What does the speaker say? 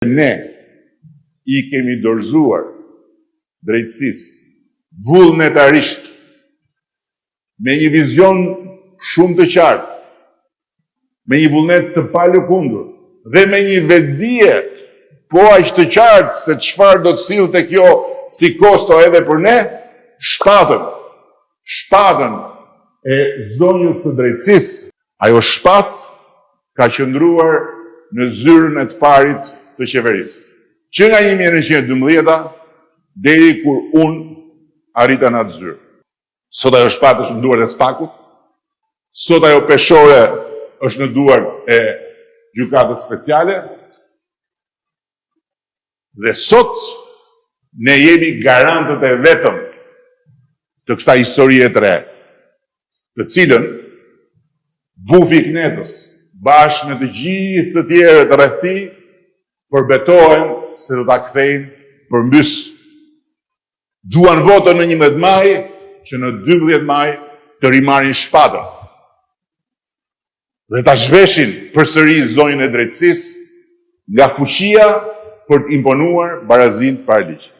Ne I kemi dorëzuar drejtësisë vullnetarisht me një vizion shumë të qartë, me një vullnet të palëkundur dhe me një vetdije po aq të qartë se çfarë do të sillte kjo si kosto edhe për ne, shpatën e zonjës së drejtësisë. Ajo shpatë ka qëndruar në zyrën e të parit të qeverisë. Që nga 1912 deri kur unë arrita në atë zyrë. Sot ajo shpatë është në duart e Spakut, sot ajo peshore është në duart e gjykatës speciale, dhe sot ne jemi garantët e vetëm të kësaj historie të re, të cilën bufi Knetës bashkë me të gjithë të tjerët rreth tij përbetohen se do ta kthejnë përmbys. Duan votën në 11 maj, që në 12 maj të rimarrin shpatën dhe ta zhveshin përsëri zonjën e drejtësisë nga fuqia për të imponuar barazinë para ligjit.